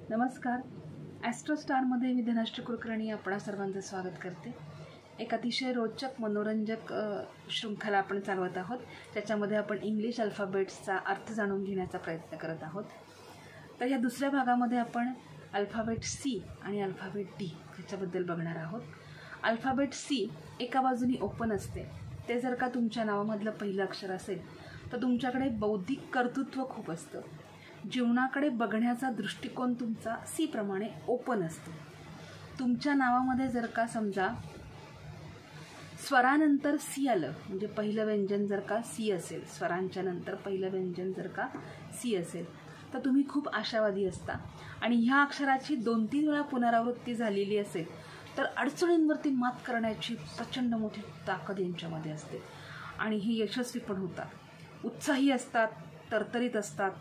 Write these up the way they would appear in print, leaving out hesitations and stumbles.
नमस्कार. ॲस्ट्रो स्टारमध्ये मी धनश्री कुलकर्णी आपणा सर्वांचं स्वागत करते. एक अतिशय रोचक मनोरंजक शृंखला आपण चालवत आहोत, त्याच्यामध्ये आपण इंग्लिश अल्फाबेट्सचा अर्थ जाणून घेण्याचा प्रयत्न करत आहोत. तर ह्या दुसऱ्या भागामध्ये आपण अल्फाबेट सी आणि अल्फाबेट डी ह्याच्याबद्दल बघणार आहोत. अल्फाबेट सी एका बाजूनी ओपन असते. ते जर का तुमच्या नावामधलं पहिलं अक्षर असेल तर तुमच्याकडे बौद्धिक कर्तृत्व खूप असतं. जीवनाकडे बघण्याचा दृष्टिकोन तुमचा सी प्रमाणे ओपन असतो. तुमच्या नावामध्ये जर का समजा स्वरानंतर सी आलं, म्हणजे पहिलं व्यंजन जर का सी असेल, स्वरांच्या नंतर पहिलं व्यंजन जर का सी असेल, तर तुम्ही खूप आशावादी असता. आणि ह्या अक्षराची 2-3 वेळा पुनरावृत्ती झालेली असेल तर अडचणींवरती मात करण्याची प्रचंड मोठी ताकद यांच्यामध्ये असते आणि हे यशस्वी पण होतात. उत्साही असतात, तरतरीत असतात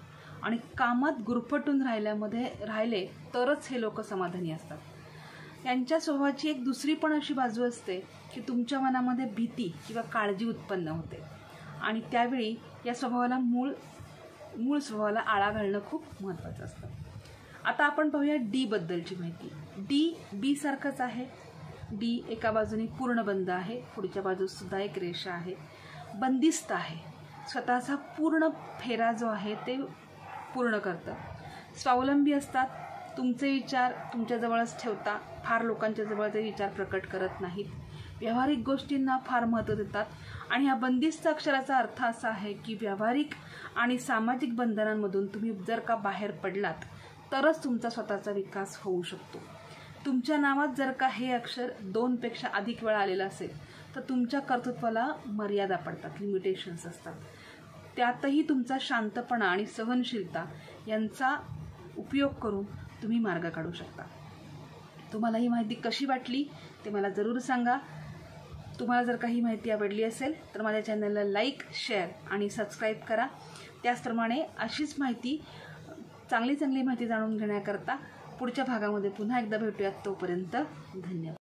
आणि कामात गुरफटून राहिले तरच हे लोक समाधानी असतात. यांच्या स्वभावाची एक दुसरी पण अशी बाजू असते की तुमच्या मनामध्ये भीती किंवा काळजी उत्पन्न होते आणि त्यावेळी या स्वभावाला मूळ स्वभावाला आळा घालणं खूप महत्त्वाचं असतं. आता आपण पाहूया डी बद्दलची माहिती. डी बी सारखंच आहे. डी एका बाजूने पूर्ण बंद आहे, पुढच्या बाजूस सुद्धा एक रेषा आहे, बंदिस्त आहे, स्वतःचा पूर्ण फेरा जो आहे ते पूर्ण करतं. स्वावलंबी असतात, तुमचे विचार तुमच्याजवळच ठेवता, फार लोकांच्या जवळ ते विचार प्रकट करत नाहीत, व्यावहारिक गोष्टींना फार महत्त्व देतात. आणि ह्या बंदिस्त अक्षराचा अर्थ असा आहे की व्यावहारिक आणि सामाजिक बंधनांमधून तुम्ही जर का बाहेर पडलात तरच तुमचा स्वतःचा विकास होऊ शकतो. तुमच्या नावात जर का हे अक्षर 2 पेक्षा अधिक वेळा आलेलं असेल तर तुमच्या कर्तृत्वाला मर्यादा पडतात, लिमिटेशन्स असतात. त्यातही तुमचा शांतपणा आणि सहनशीलता यांचा उपयोग करून तुम्ही मार्ग काढू शकता. तुम्हाला ही माहिती कशी वाटली ते मला जरूर सांगा. तुम्हाला जर काही माहिती आवडली असेल तर माझ्या चॅनलला लाईक, शेअर आणि सबस्क्राईब करा. त्याचप्रमाणे अशीच माहिती, चांगली माहिती जाणून घेण्याकरता पुढच्या भागामध्ये पुन्हा एकदा भेटूयात. तोपर्यंत धन्यवाद.